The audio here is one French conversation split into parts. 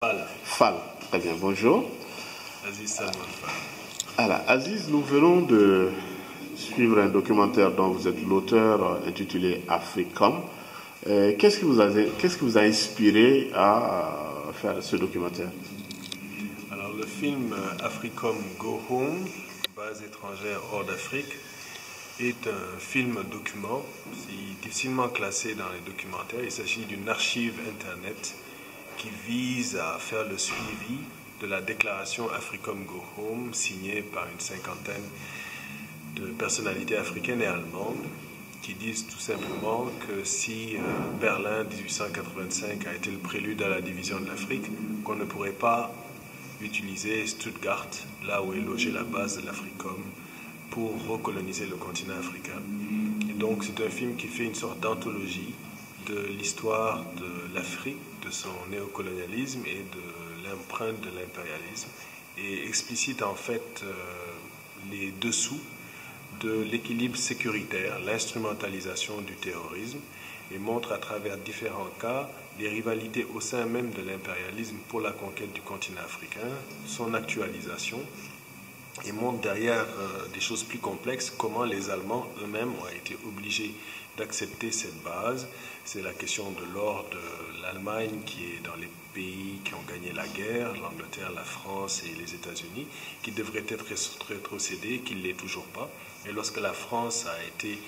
Voilà. Fall. Très bien, bonjour. Aziz Salman Fall. Alors, Aziz, nous venons de suivre un documentaire dont vous êtes l'auteur intitulé Africom. Qu'est-ce qui vous a inspiré à faire ce documentaire? Alors, le film Africom Go Home, base étrangère hors d'Afrique, est un film document. C'est difficilement classé dans les documentaires. Il s'agit d'une archive Internet qui vise à faire le suivi de la déclaration Africom Go Home signée par une cinquantaine de personnalités africaines et allemandes qui disent tout simplement que si Berlin 1885 a été le prélude à la division de l'Afrique, qu'on ne pourrait pas utiliser Stuttgart, là où est logée la base de l'Africom, pour recoloniser le continent africain. Et donc c'est un film qui fait une sorte d'anthologie de l'histoire de l'Afrique, de son néocolonialisme et de l'empreinte de l'impérialisme, et explicite en fait les dessous de l'équilibre sécuritaire, l'instrumentalisation du terrorisme, et montre à travers différents cas les rivalités au sein même de l'impérialisme pour la conquête du continent africain, son actualisation, et montre derrière des choses plus complexes comment les Allemands eux-mêmes ont été obligés d'accepter cette base. C'est la question de l'or de l'Allemagne qui est dans les pays qui ont gagné la guerre, l'Angleterre, la France et les États-Unis, qui devrait être rétrocédé, qui ne l'est toujours pas. Et lorsque la France a été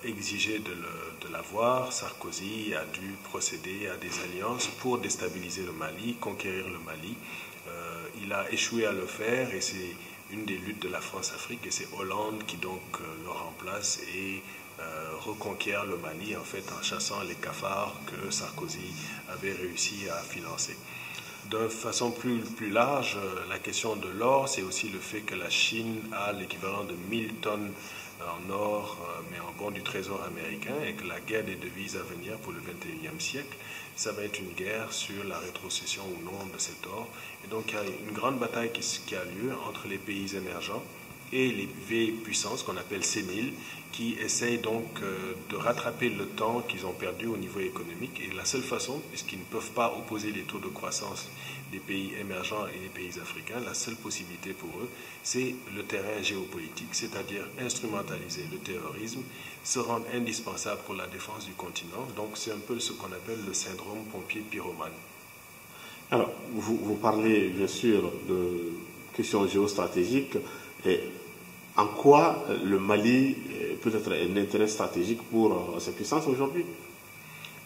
exigée de l'avoir, Sarkozy a dû procéder à des alliances pour déstabiliser le Mali, conquérir le Mali. Il a échoué à le faire et c'est une des luttes de la France-Afrique et c'est Hollande qui donc le remplace et reconquiert le Mali en fait en chassant les cafards que Sarkozy avait réussi à financer. De façon plus large, la question de l'or, c'est aussi le fait que la Chine a l'équivalent de 1000 tonnes en or, mais en bon du trésor américain, et que la guerre des devises à venir pour le XXIe siècle, ça va être une guerre sur la rétrocession ou non de cet or. Et donc il y a une grande bataille qui a lieu entre les pays émergents et les vieilles puissances qu'on appelle séniles, qui essayent donc de rattraper le temps qu'ils ont perdu au niveau économique. Et la seule façon, puisqu'ils ne peuvent pas opposer les taux de croissance des pays émergents et des pays africains, la seule possibilité pour eux, c'est le terrain géopolitique, c'est-à-dire instrumentaliser le terrorisme, se rendre indispensable pour la défense du continent. Donc c'est un peu ce qu'on appelle le syndrome pompier pyromane. Alors, vous parlez bien sûr de questions géostratégiques. Et en quoi le Mali peut être un intérêt stratégique pour ces puissances aujourd'hui?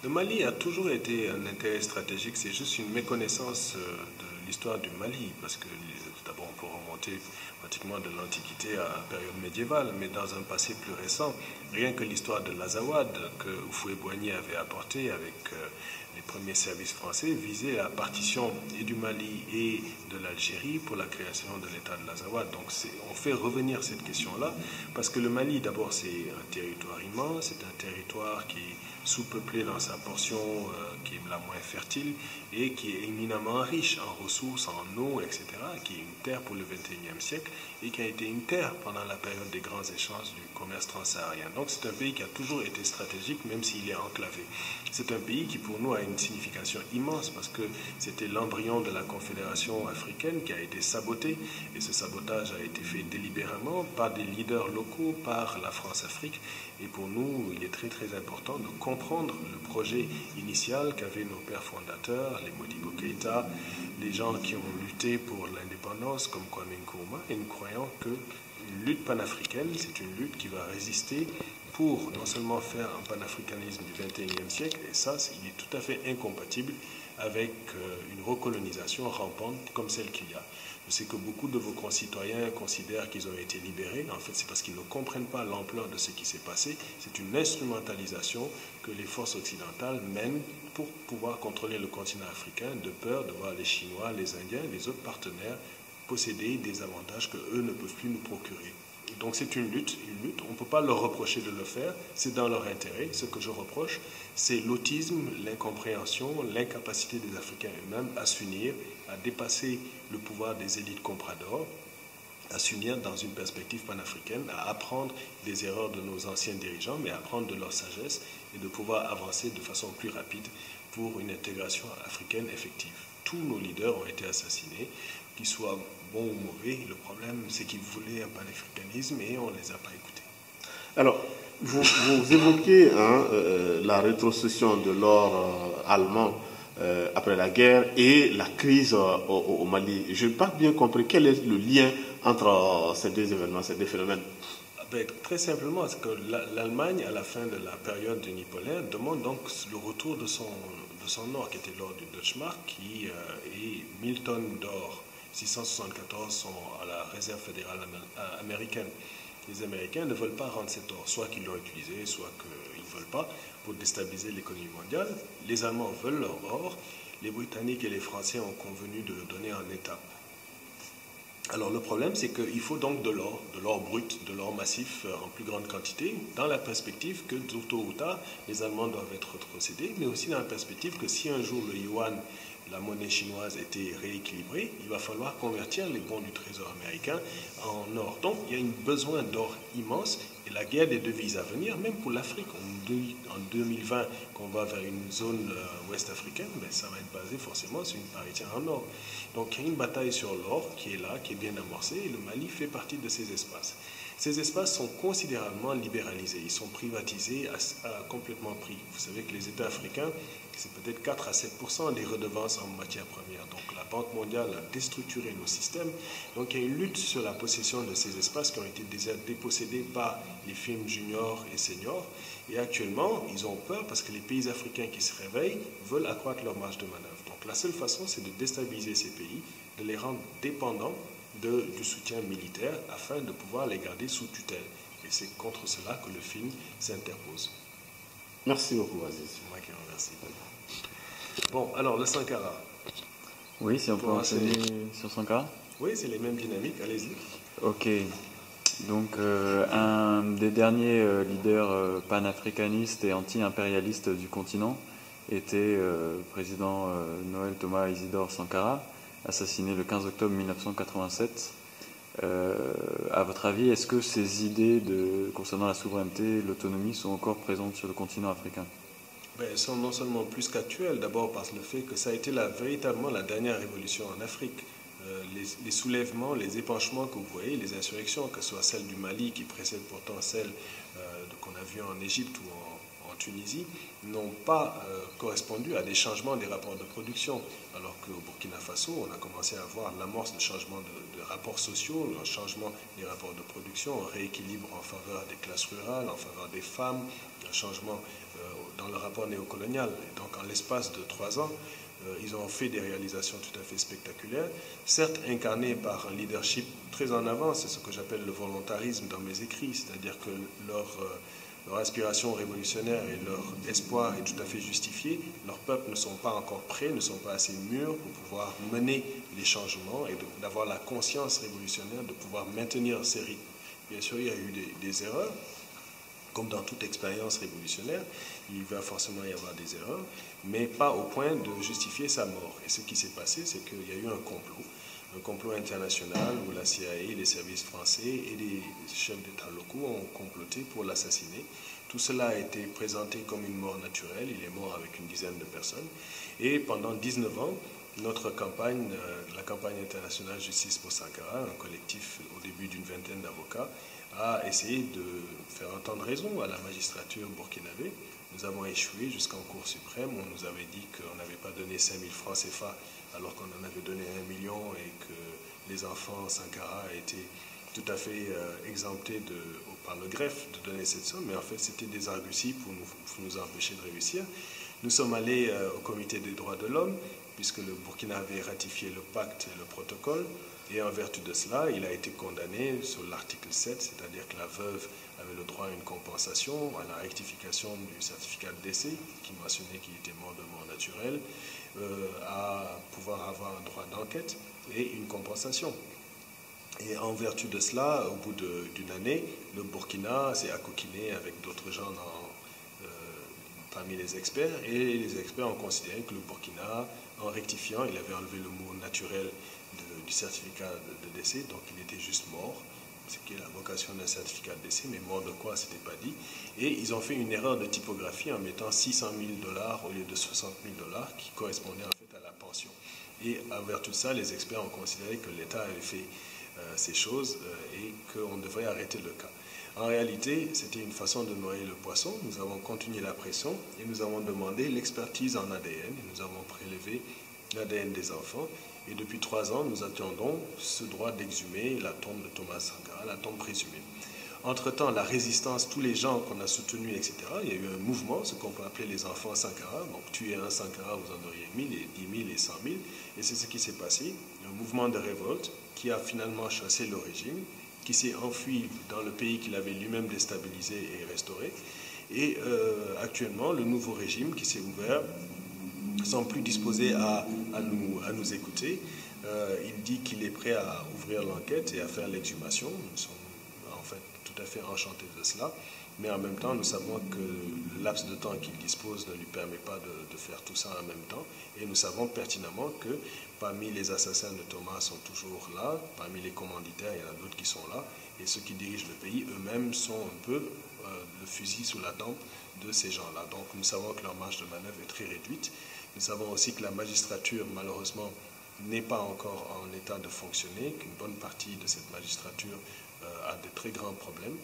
Le Mali a toujours été un intérêt stratégique, c'est juste une méconnaissance de l'histoire du Mali, parce que d'abord on peut remonter pratiquement de l'Antiquité à la période médiévale, mais dans un passé plus récent, rien que l'histoire de l'Azawad que Houphouët-Boigny avait apporté avec les premiers services français visait la partition et du Mali et de l'Algérie pour la création de l'État de l'Azawad. Donc on fait revenir cette question-là, parce que le Mali d'abord c'est un territoire immense, c'est un territoire qui est sous-peuplé dans sa portion qui est la moins fertile et qui est éminemment riche en ressources, en eau, etc., qui est une terre pour le XXIe siècle et qui a été une terre pendant la période des grands échanges du commerce transsaharien. Donc c'est un pays qui a toujours été stratégique, même s'il est enclavé. C'est un pays qui pour nous a une signification immense parce que c'était l'embryon de la Confédération africaine qui a été saboté et ce sabotage a été fait délibérément par des leaders locaux, par la France-Afrique. Et pour nous, il est très très important de comprendre le projet initial qu'avaient nos pères fondateurs, les Modibo Keïta, les gens qui ont lutté pour l'indépendance comme Kwame Nkrumah, et nous croyons qu'une lutte panafricaine, c'est une lutte qui va résister pour non seulement faire un panafricanisme du XXIe siècle, et ça, il est tout à fait incompatible avec une recolonisation rampante comme celle qu'il y a. Je sais que beaucoup de vos concitoyens considèrent qu'ils ont été libérés. En fait, c'est parce qu'ils ne comprennent pas l'ampleur de ce qui s'est passé. C'est une instrumentalisation que les forces occidentales mènent pour pouvoir contrôler le continent africain, de peur de voir les Chinois, les Indiens, les autres partenaires posséder des avantages qu'eux ne peuvent plus nous procurer. Donc c'est une lutte, on ne peut pas leur reprocher de le faire, c'est dans leur intérêt. Ce que je reproche, c'est l'autisme, l'incompréhension, l'incapacité des Africains eux-mêmes à s'unir, à dépasser le pouvoir des élites compradors, à s'unir dans une perspective panafricaine, à apprendre des erreurs de nos anciens dirigeants, mais à apprendre de leur sagesse et de pouvoir avancer de façon plus rapide pour une intégration africaine effective. tous nos leaders ont été assassinés, qu'ils soient bons ou mauvais. Le problème, c'est qu'ils voulaient un panafricanisme et on ne les a pas écoutés. Alors, vous évoquez la rétrocession de l'or allemand après la guerre et la crise au Mali. Je n'ai pas bien compris quel est le lien entre ces deux événements, ces deux phénomènes. Très simplement, c'est que l'Allemagne, à la fin de la période du Napoléon, demande donc le retour de son or, qui était l'or du Deutschmark, et 1000 tonnes d'or, 674 sont à la réserve fédérale américaine. Les Américains ne veulent pas rendre cet or, soit qu'ils l'ont utilisé, soit qu'ils ne veulent pas, pour déstabiliser l'économie mondiale. Les Allemands veulent leur or, les Britanniques et les Français ont convenu de le donner en étapes. Alors le problème, c'est qu'il faut donc de l'or brut, de l'or massif en plus grande quantité, dans la perspective que tôt ou tard, les Allemands doivent être retrocédés, mais aussi dans la perspective que si un jour le yuan, la monnaie chinoise, était rééquilibrée, il va falloir convertir les bons du Trésor américain en or. Donc il y a un besoin d'or immense, et la guerre des devises à venir, même pour l'Afrique, en 2020, qu'on va vers une zone ouest africaine, ben, ça va être basé forcément sur une parité en or. Donc il y a une bataille sur l'or qui est là, qui est bien amorcée, et le Mali fait partie de ces espaces. Ces espaces sont considérablement libéralisés, ils sont privatisés à complètement prix. Vous savez que les États africains, c'est peut-être 4 à 7% des redevances en matière première. Donc la Banque mondiale a déstructuré nos systèmes. Donc il y a une lutte sur la possession de ces espaces qui ont été déjà dépossédés par les firmes juniors et seniors. Et actuellement, ils ont peur parce que les pays africains qui se réveillent veulent accroître leur marge de manœuvre. Donc la seule façon, c'est de déstabiliser ces pays, de les rendre dépendants du soutien militaire afin de pouvoir les garder sous tutelle. Et c'est contre cela que le film s'interpose. Merci beaucoup, Aziz. C'est moi qui remercie. Bon, alors le Sankara. Oui, si on peut enchaîner sur Sankara. Oui, c'est les mêmes dynamiques, allez-y. Ok. Donc, un des derniers leaders panafricanistes et anti-impérialistes du continent était le président Noël Thomas Isidore Sankara, assassiné le 15 octobre 1987. À votre avis, est-ce que ces idées concernant la souveraineté, l'autonomie sont encore présentes sur le continent africain? Elles sont non seulement plus qu'actuelles, d'abord par le fait que ça a été véritablement la dernière révolution en Afrique. Les soulèvements, les épanchements que vous voyez, les insurrections, que ce soit celle du Mali qui précède pourtant celle qu'on a vue en Égypte ou en Tunisie, n'ont pas correspondu à des changements des rapports de production. Alors qu'au Burkina Faso, on a commencé à voir l'amorce de changements de rapports sociaux, un changement des rapports de production, un rééquilibre en faveur des classes rurales, en faveur des femmes, un changement dans le rapport néocolonial. Et donc en l'espace de 3 ans, ils ont fait des réalisations tout à fait spectaculaires, certes incarnées par un leadership très en avance, c'est ce que j'appelle le volontarisme dans mes écrits, c'est-à-dire que leur aspiration révolutionnaire et leur espoir est tout à fait justifié. Leurs peuples ne sont pas encore prêts, ne sont pas assez mûrs pour pouvoir mener les changements et d'avoir la conscience révolutionnaire de pouvoir maintenir ces rythmes. Bien sûr, il y a eu des erreurs, comme dans toute expérience révolutionnaire, il va forcément y avoir des erreurs, mais pas au point de justifier sa mort. Et ce qui s'est passé, c'est qu'il y a eu un complot international où la CIA, les services français et les chefs d'État locaux ont comploté pour l'assassiner. Tout cela a été présenté comme une mort naturelle, il est mort avec une dizaine de personnes. Et pendant 19 ans, notre campagne, la campagne internationale Justice pour Sankara, un collectif au début d'une vingtaine d'avocats, a essayé de faire entendre raison à la magistrature burkinabé. Nous avons échoué jusqu'en Cour suprême. On nous avait dit qu'on n'avait pas donné 5 000 francs CFA alors qu'on en avait donné 1 million et que les enfants Sankara étaient tout à fait exemptés par le greffe de donner cette somme. Mais en fait, c'était des arguties pour nous empêcher de réussir. Nous sommes allés au comité des droits de l'homme puisque le Burkina avait ratifié le pacte et le protocole. Et en vertu de cela, il a été condamné sur l'article 7, c'est-à-dire que la veuve avait le droit à une compensation, à la rectification du certificat de décès, qui mentionnait qu'il était mort de mort naturelle, à pouvoir avoir un droit d'enquête et une compensation. Et en vertu de cela, au bout d'une année, le Burkina s'est acoquiné avec d'autres gens parmi les experts, et les experts ont considéré que le Burkina, en rectifiant, il avait enlevé le mot naturel du certificat de décès, donc il était juste mort, ce qui est la vocation d'un certificat de décès, mais mort de quoi, c'était pas dit. Et ils ont fait une erreur de typographie en mettant $600 000 au lieu de $60 000 qui correspondait en fait à la pension. Et en vertu de ça, les experts ont considéré que l'État avait fait ces choses et qu'on devrait arrêter le cas. En réalité, c'était une façon de noyer le poisson. Nous avons continué la pression et nous avons demandé l'expertise en ADN. Nous avons prélevé l'ADN des enfants. Et depuis 3 ans, nous attendons ce droit d'exhumer la tombe de Thomas Sankara, la tombe présumée. Entre-temps, la résistance, tous les gens qu'on a soutenus, etc., il y a eu un mouvement, ce qu'on peut appeler les enfants Sankara. Donc, tuer un Sankara, vous en auriez 1000, et 10 000 et 100 000. Et c'est ce qui s'est passé. Un mouvement de révolte qui a finalement chassé le régime, qui s'est enfui dans le pays qu'il avait lui-même déstabilisé et restauré. Et actuellement, le nouveau régime qui s'est ouvert ne semble plus disposé à nous écouter. Il dit qu'il est prêt à ouvrir l'enquête et à faire l'exhumation. Nous sommes en fait tout à fait enchantés de cela. Mais en même temps, nous savons que le laps de temps qu'il dispose ne lui permet pas de faire tout ça en même temps. Et nous savons pertinemment que parmi les assassins de Thomas sont toujours là, parmi les commanditaires, il y en a d'autres qui sont là. Et ceux qui dirigent le pays, eux-mêmes, sont un peu le fusil sous la tempe de ces gens-là. Donc nous savons que leur marge de manœuvre est très réduite. Nous savons aussi que la magistrature, malheureusement, n'est pas encore en état de fonctionner, qu'une bonne partie de cette magistrature a de très grands problèmes.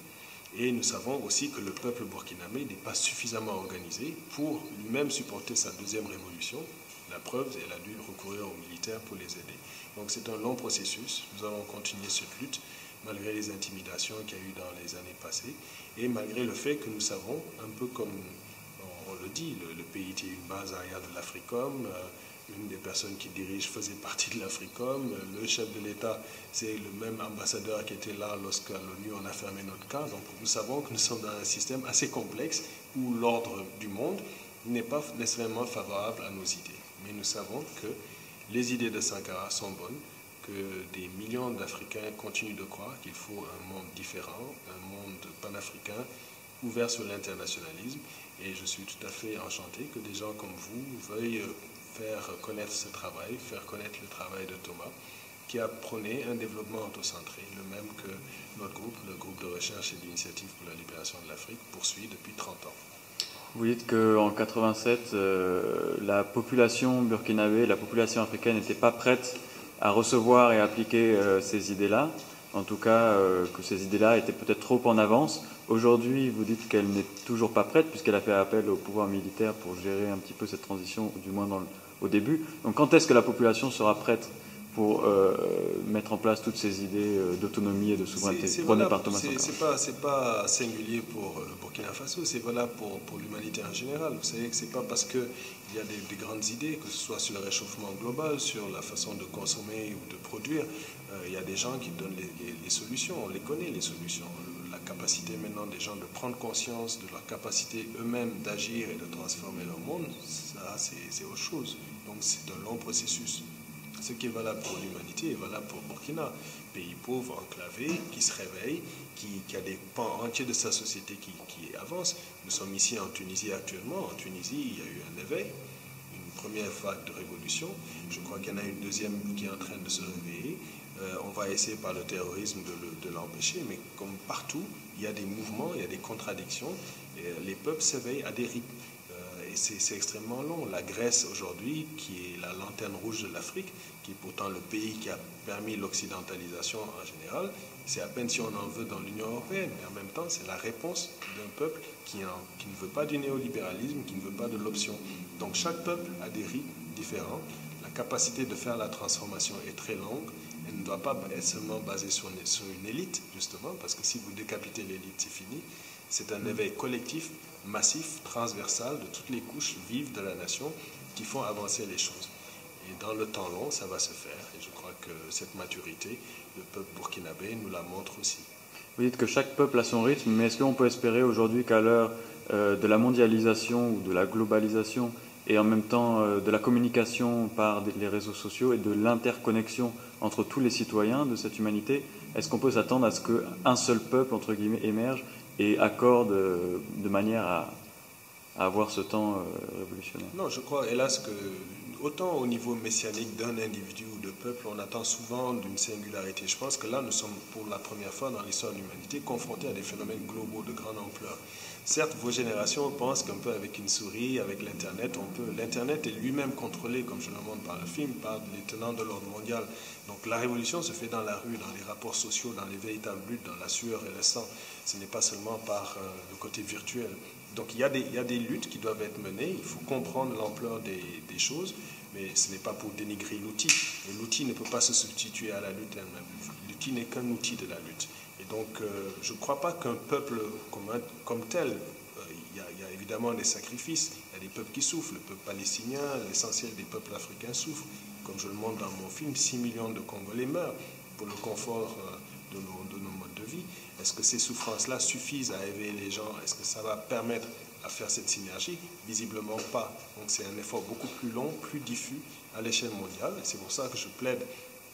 Et nous savons aussi que le peuple burkinabé n'est pas suffisamment organisé pour lui-même supporter sa deuxième révolution. La preuve, elle a dû recourir aux militaires pour les aider. Donc c'est un long processus. Nous allons continuer cette lutte malgré les intimidations qu'il y a eu dans les années passées et malgré le fait que nous savons, un peu comme on le dit, le pays était une base arrière de l'Africom. Une des personnes qui dirige faisait partie de l'Africom. Le chef de l'État, c'est le même ambassadeur qui était là lorsqu'à l'ONU on a fermé notre cas. Donc nous savons que nous sommes dans un système assez complexe où l'ordre du monde n'est pas nécessairement favorable à nos idées. Mais nous savons que les idées de Sankara sont bonnes, que des millions d'Africains continuent de croire qu'il faut un monde différent, un monde panafricain ouvert sur l'internationalisme. Et je suis tout à fait enchanté que des gens comme vous veuillent faire connaître ce travail, faire connaître le travail de Thomas, qui a prôné un développement autocentré, le même que notre groupe, le groupe de recherche et d'initiative pour la libération de l'Afrique, poursuit depuis 30 ans. Vous dites qu'en 1987, la population burkinabé, la population africaine n'était pas prête à recevoir et appliquer ces idées-là. En tout cas, que ces idées-là étaient peut-être trop en avance. Aujourd'hui, vous dites qu'elle n'est toujours pas prête, puisqu'elle a fait appel au pouvoir militaire pour gérer un petit peu cette transition, du moins au début. Donc quand est-ce que la population sera prête pour mettre en place toutes ces idées d'autonomie et de souveraineté prônées par Thomas Sankara? C'est pas singulier pour le Burkina Faso, c'est valable pour l'humanité en général. Vous savez que c'est pas parce qu'il y a des grandes idées, que ce soit sur le réchauffement global, sur la façon de consommer ou de produire, il y a des gens qui donnent les solutions, on les connaît les solutions. La capacité maintenant des gens de prendre conscience de leur capacité eux-mêmes d'agir et de transformer leur monde, ça c'est autre chose. Donc c'est un long processus. Ce qui est valable pour l'humanité est valable pour Burkina, pays pauvre, enclavé, qui se réveille, qui a des pans entiers de sa société qui avancent. Nous sommes ici en Tunisie actuellement. En Tunisie, il y a eu un éveil, une première vague de révolution. Je crois qu'il y en a une deuxième qui est en train de se réveiller. On va essayer par le terrorisme de l'empêcher, mais comme partout, il y a des mouvements, il y a des contradictions. Et les peuples s'éveillent à des rythmes. Et c'est extrêmement long. La Grèce aujourd'hui, qui est la lanterne rouge de l'Afrique, qui est pourtant le pays qui a permis l'occidentalisation en général, c'est à peine si on en veut dans l'Union européenne. Mais en même temps, c'est la réponse d'un peuple qui ne veut pas du néolibéralisme, qui ne veut pas de l'option. Donc chaque peuple a des rythmes différents. La capacité de faire la transformation est très longue. Elle ne doit pas être seulement basée sur une élite, justement, parce que si vous décapitez l'élite, c'est fini. C'est un éveil collectif, massif, transversal de toutes les couches vives de la nation qui font avancer les choses. Et dans le temps long, ça va se faire. Et je crois que cette maturité, le peuple burkinabé nous la montre aussi. Vous dites que chaque peuple a son rythme, mais est-ce qu'on peut espérer aujourd'hui qu'à l'heure de la mondialisation ou de la globalisation et en même temps de la communication par les réseaux sociaux et de l'interconnexion entre tous les citoyens de cette humanité, est-ce qu'on peut s'attendre à ce qu'un seul peuple, entre guillemets, émerge et accorde de manière à avoir ce temps révolutionnaire? Non, je crois, hélas, que nous autant au niveau messianique d'un individu ou de peuple, on attend souvent d'une singularité. Je pense que là, nous sommes pour la première fois dans l'histoire de l'humanité confrontés à des phénomènes globaux de grande ampleur. Certes, vos générations pensent qu'un peu avec une souris, avec l'Internet, l'Internet est lui-même contrôlé, comme je le montre par le film, par les tenants de l'ordre mondial. Donc la révolution se fait dans la rue, dans les rapports sociaux, dans les véritables luttes, dans la sueur et le sang. Ce n'est pas seulement par le côté virtuel. Donc il y a des luttes qui doivent être menées, il faut comprendre l'ampleur des choses, mais ce n'est pas pour dénigrer l'outil. Et l'outil ne peut pas se substituer à la lutte elle-même. L'outil n'est qu'un outil de la lutte. Et donc je ne crois pas qu'un peuple comme tel, il y a évidemment des sacrifices, il y a des peuples qui souffrent, le peuple palestinien, l'essentiel des peuples africains souffrent. Comme je le montre dans mon film, 6 millions de Congolais meurent pour le confort de nos modes de vie. Est-ce que ces souffrances-là suffisent à éveiller les gens? Est-ce que ça va permettre à faire cette synergie? Visiblement pas. Donc c'est un effort beaucoup plus long, plus diffus à l'échelle mondiale. Et c'est pour ça que je plaide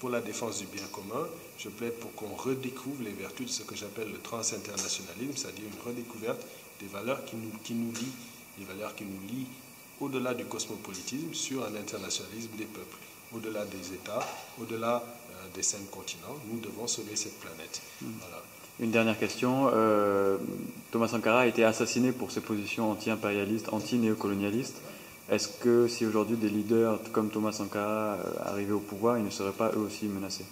pour la défense du bien commun. Je plaide pour qu'on redécouvre les vertus de ce que j'appelle le transinternationalisme, c'est-à-dire une redécouverte des valeurs qui nous lient, des valeurs qui nous lient au-delà du cosmopolitisme sur un internationalisme des peuples, au-delà des États, au-delà des 5 continents. Nous devons sauver cette planète. Voilà. Une dernière question. Thomas Sankara a été assassiné pour ses positions anti-impérialistes, anti-néocolonialistes. Est-ce que si aujourd'hui des leaders comme Thomas Sankara arrivaient au pouvoir, ils ne seraient pas eux aussi menacés?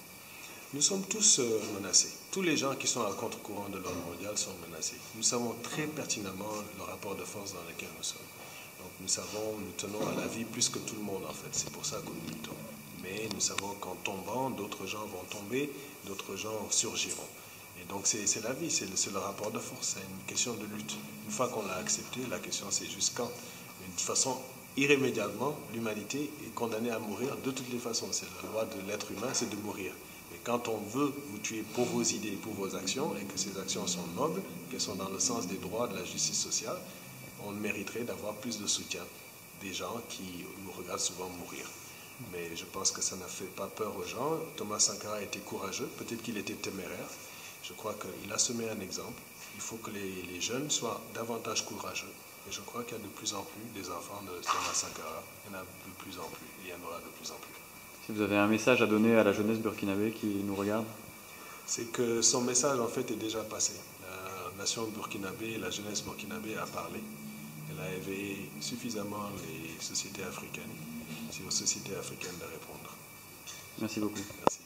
Nous sommes tous menacés. Tous les gens qui sont à contre-courant de l'ordre mondial sont menacés. Nous savons très pertinemment le rapport de force dans lequel nous sommes. Donc nous tenons à la vie plus que tout le monde en fait. C'est pour ça que nous luttons. Mais nous savons qu'en tombant, d'autres gens vont tomber, d'autres gens surgiront. Et donc c'est la vie, c'est le rapport de force, c'est une question de lutte. Une fois qu'on l'a accepté, la question c'est juste quand. Mais de toute façon, irrémédiablement, l'humanité est condamnée à mourir de toutes les façons. C'est la loi de l'être humain, c'est de mourir. Mais quand on veut vous tuer pour vos idées, pour vos actions, et que ces actions sont nobles, qu'elles sont dans le sens des droits, de la justice sociale, on mériterait d'avoir plus de soutien des gens qui nous regardent souvent mourir. Mais je pense que ça n'a fait pas peur aux gens. Thomas Sankara a été courageux, peut-être qu'il était téméraire. Je crois qu'il a semé un exemple. Il faut que les jeunes soient davantage courageux. Et je crois qu'il y a de plus en plus des enfants de Thomas Sankara. Il y en a de plus en plus. Et il y en aura de plus en plus. Si vous avez un message à donner à la jeunesse burkinabé qui nous regarde? C'est que son message en fait est déjà passé. La nation burkinabé, la jeunesse burkinabé a parlé. Elle a éveillé suffisamment les sociétés africaines. C'est aux sociétés africaines de répondre. Merci beaucoup. Merci.